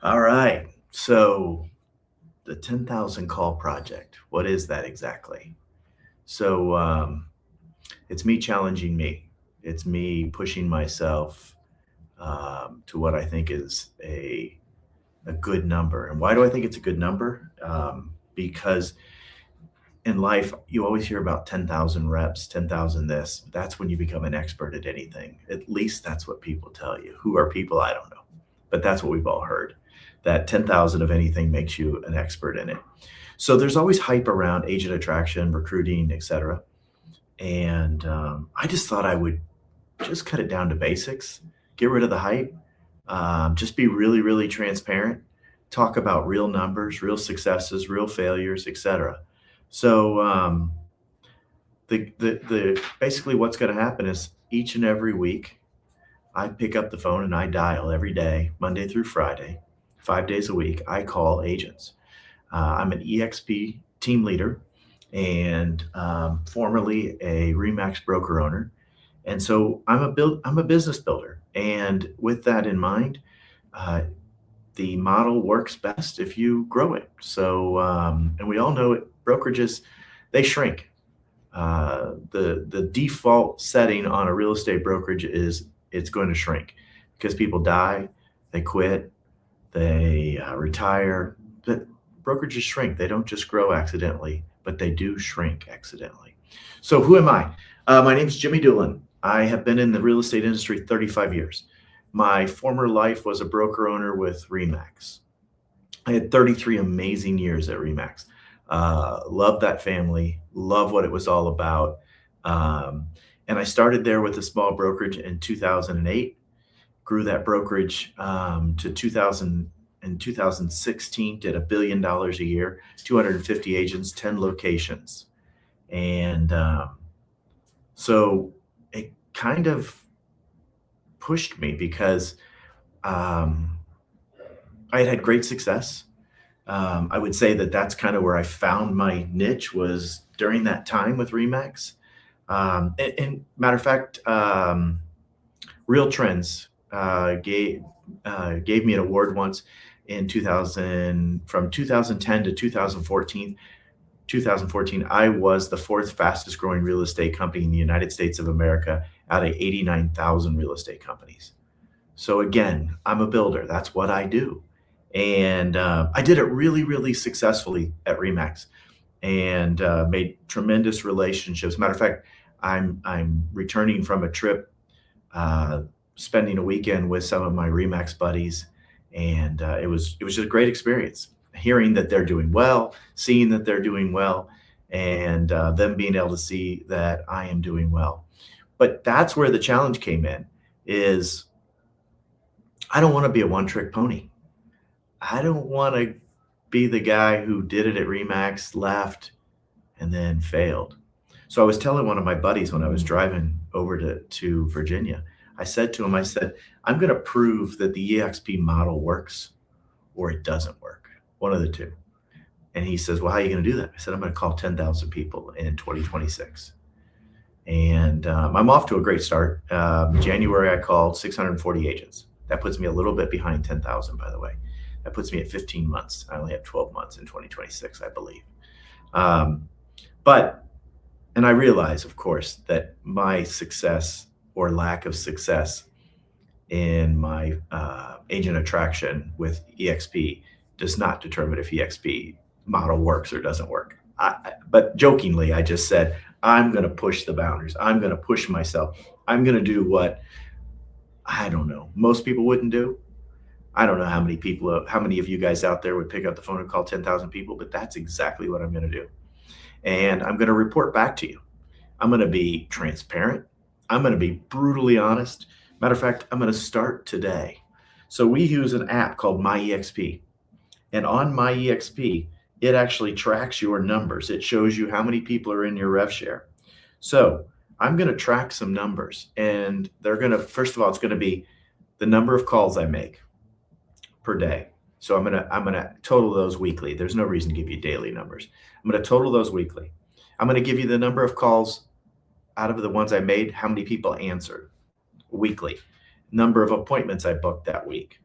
All right. So the 10,000 call project, what is that exactly? So it's me challenging me. It's me pushing myself to what I think is a good number. And why do I think it's a good number? Because in life, you always hear about 10,000 reps, 10,000 this. That's when you become an expert at anything. At least that's what people tell you. Who are people? I don't know. But that's what we've all heard, that 10,000 of anything makes you an expert in it. So there's always hype around agent attraction, recruiting, etc. And I just thought I would just cut it down to basics, get rid of the hype, just be really, really transparent, talk about real numbers, real successes, real failures, etc. So the basically what's going to happen is each and every week I pick up the phone and I dial every day, Monday through Friday, 5 days a week. I call agents. I'm an EXP team leader and formerly a Remax broker owner. And so I'm a business builder. And with that in mind, uh, the model works best if you grow it. So, and we all know it, brokerages, they shrink. The default setting on a real estate brokerage is it's going to shrink because people die, they quit, they retire. But brokerages shrink. They don't just grow accidentally, but they do shrink accidentally. So who am I? My name's Jimmy Doolin. I have been in the real estate industry 35 years. My former life was a broker owner with Remax. I had 33 amazing years at Remax. Love that family, love what it was all about. Um, and I started there with a small brokerage in 2008, grew that brokerage to 2000 in 2016, did $1 billion a year, 250 agents, 10 locations. And so it kind of pushed me because um, I had great success. I would say that that's kind of where I found my niche was during that time with Remax. And matter of fact, Real Trends gave me an award once in 2000, from 2010 to 2014. 2014, I was the fourth fastest growing real estate company in the United States of America out of 89,000 real estate companies. So again, I'm a builder. That's what I do. And I did it really, really successfully at Remax and made tremendous relationships. Matter of fact, I'm returning from a trip, uh, spending a weekend with some of my Remax buddies, and it was just a great experience. Hearing that they're doing well, seeing that they're doing well, and them being able to see that I am doing well. But that's where the challenge came in. Is I don't want to be a one trick pony. I don't want to be the guy who did it at Remax, left, and then failed. So I was telling one of my buddies when I was driving over to Virginia, I said to him, I said, I'm going to prove that the EXP model works or it doesn't work, one of the two. And he says, well, how are you going to do that? I said, I'm going to call 10,000 people in 2026. And I'm off to a great start. January, I called 640 agents. That puts me a little bit behind 10,000, by the way. That puts me at 15 months. I only have 12 months in 2026, I believe. Um, but, and I realize, of course, that my success or lack of success in my agent attraction with EXP does not determine if EXP model works or doesn't work. But jokingly, I just said, I'm going to push the boundaries. I'm going to push myself. I'm going to do what I don't know most people wouldn't do. I don't know how many of you guys out there would pick up the phone and call 10,000 people, but that's exactly what I'm going to do. And I'm going to report back to you. I'm going to be transparent. I'm going to be brutally honest. Matter of fact, I'm going to start today. So we use an app called MyEXP. And on MyEXP, it actually tracks your numbers. It shows you how many people are in your rev share. So I'm going to track some numbers, and they're going to, first of all, it's going to be the number of calls I make per day. So I'm gonna total those weekly. There's no reason to give you daily numbers. I'm gonna total those weekly. I'm gonna give you the number of calls out of the ones I made, how many people answered weekly, number of appointments I booked that week,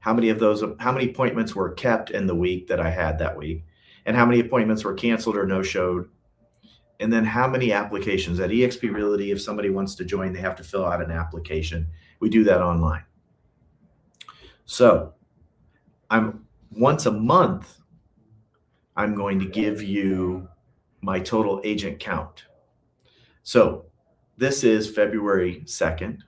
How many appointments were kept in the week that I had that week, and how many appointments were canceled or no showed, and then how many applications at eXp Realty. If somebody wants to join, they have to fill out an application. We do that online. So I'm once a month, I'm going to give you my total agent count. So this is February 2nd,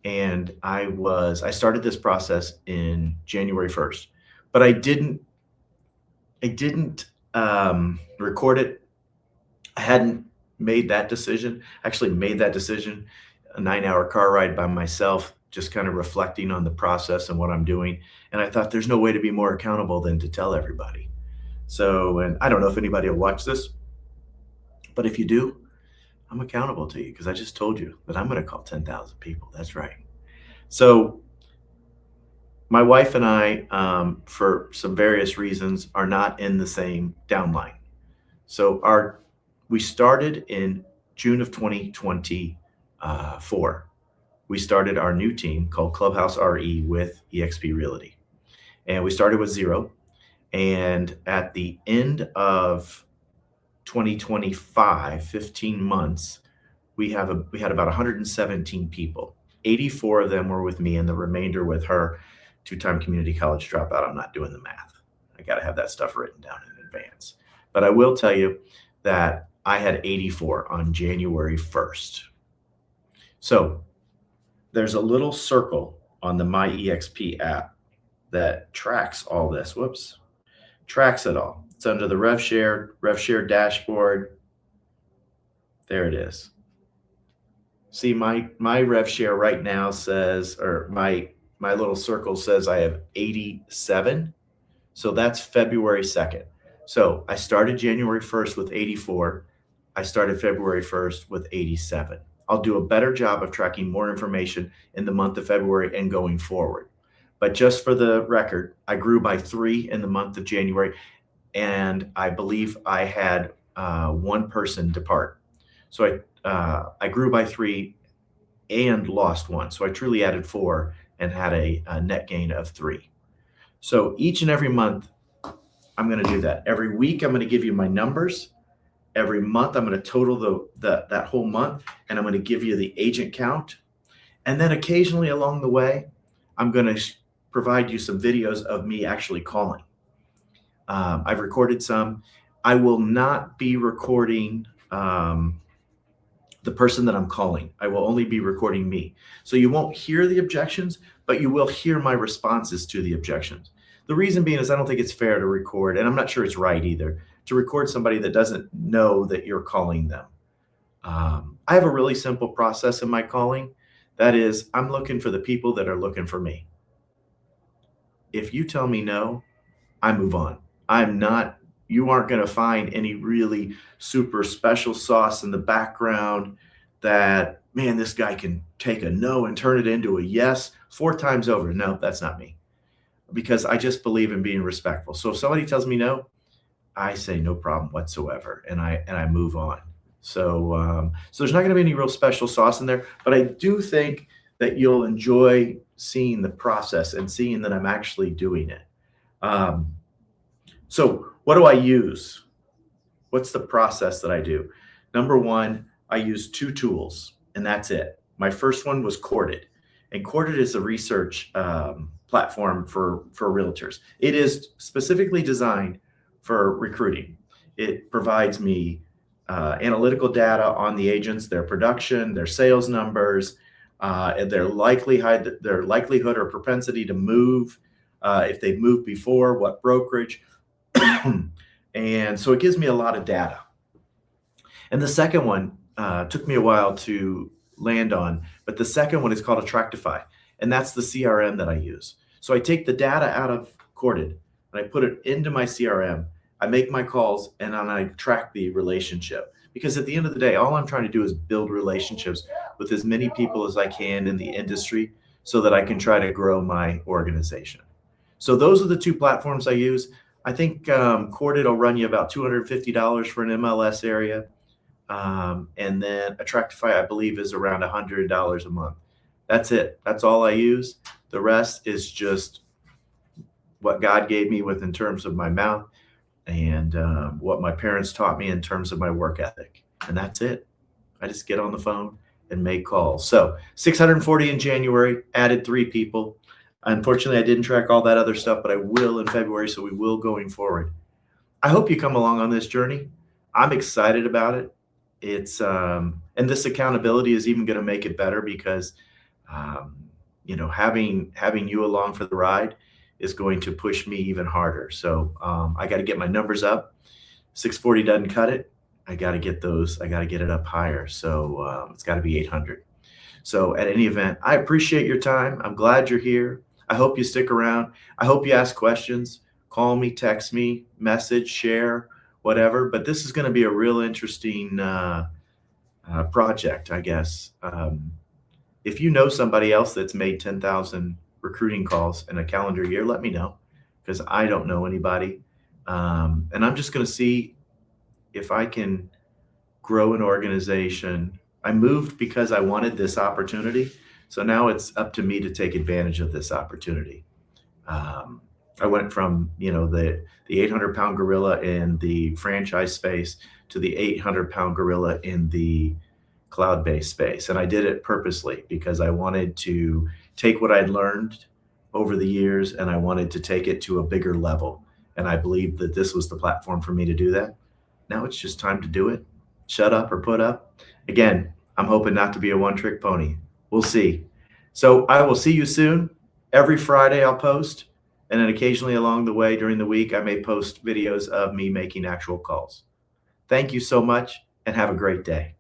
and I started this process in January 1st, but I didn't record it. I hadn't made that decision. I actually made that decision a 9-hour car ride by myself, just kind of reflecting on the process and what I'm doing. And I thought there's no way to be more accountable than to tell everybody. So, and I don't know if anybody will watch this, but if you do, I'm accountable to you because I just told you that I'm going to call 10,000 people. That's right. So my wife and I, for some various reasons, are not in the same downline. So we started in June of 2024. We started our new team called Clubhouse RE with eXp Realty, and we started with 0. And at the end of 2025, 15 months, we had about 117 people. 84 of them were with me, and the remainder with her, two-time community college dropout. I'm not doing the math. I got to have that stuff written down in advance. But I will tell you that I had 84 on January 1st. So there's a little circle on the My eXp app that tracks all this. Tracks it all. It's under the RevShare dashboard. There it is. See, my RevShare right now says, or my little circle says I have 87. So that's February 2nd. So I started January 1st with 84. I started February 1st with 87. I'll do a better job of tracking more information in the month of February and going forward. But just for the record, I grew by 3 in the month of January, and I believe I had one person depart. So I grew by 3 and lost 1. So I truly added 4 and had a net gain of 3. So each and every month, I'm going to do that. Every week, I'm going to give you my numbers. Every month, I'm going to total that whole month, and I'm going to give you the agent count. And then occasionally along the way, I'm going to provide you some videos of me actually calling. I've recorded some. I will not be recording the person that I'm calling. I will only be recording me. So you won't hear the objections, but you will hear my responses to the objections. The reason being is I don't think it's fair to record, and I'm not sure it's right either, to record somebody that doesn't know that you're calling them. I have a really simple process in my calling. That is, I'm looking for the people that are looking for me. If you tell me no, I move on. You aren't going to find any really super special sauce in the background that, man, this guy can take a no and turn it into a yes 4 times over. No, that's not me, because I just believe in being respectful. So if somebody tells me no, I say no problem whatsoever, and I move on. So there's not going to be any real special sauce in there, but I do think that you'll enjoy seeing the process and seeing that I'm actually doing it. So what do I use? What's the process that I do? Number one, I use 2 tools, and that's it. My first one was Corded, and Corded is a research platform for realtors. It is specifically designed for recruiting. It provides me analytical data on the agents, their production, their sales numbers, their likelihood or propensity to move, if they've moved before, what brokerage. And so it gives me a lot of data. And the second one took me a while to land on, but the second one is called Attractify, and that's the CRM that I use. So I take the data out of Corded and I put it into my CRM. I make my calls, and then I track the relationship, because at the end of the day, all I'm trying to do is build relationships with as many people as I can in the industry so that I can try to grow my organization. So those are the 2 platforms I use. I think Corded will run you about $250 for an MLS area. And then Attractify, I believe, is around $100 a month. That's it. That's all I use. The rest is just what God gave me with in terms of my mouth and what my parents taught me in terms of my work ethic. And that's it. I just get on the phone and make calls. So 640 in January, added 3 people. Unfortunately, I didn't track all that other stuff, but I will in February. So we will going forward. I hope you come along on this journey. I'm excited about it. It's and this accountability is even going to make it better because um, having you along for the ride is going to push me even harder. So I got to get my numbers up. 640 doesn't cut it. I got to get those. I got to get it up higher. So it's got to be 800. So at any event, I appreciate your time. I'm glad you're here. I hope you stick around. I hope you ask questions. Call me, text me, message, share, whatever. But this is going to be a real interesting project, I guess. If you know somebody else that's made 10,000 recruiting calls in a calendar year, let me know because I don't know anybody. And I'm just going to see if I can grow an organization. I moved because I wanted this opportunity. So now it's up to me to take advantage of this opportunity. I went from, the 800-pound gorilla in the franchise space to the 800-pound gorilla in the cloud-based space. And I did it purposely because I wanted to take what I'd learned over the years and I wanted to take it to a bigger level. And I believed that this was the platform for me to do that. Now it's just time to do it. Shut up or put up. Again, I'm hoping not to be a one-trick pony. We'll see. So I will see you soon. Every Friday I'll post. And then occasionally along the way during the week, I may post videos of me making actual calls. Thank you so much and have a great day.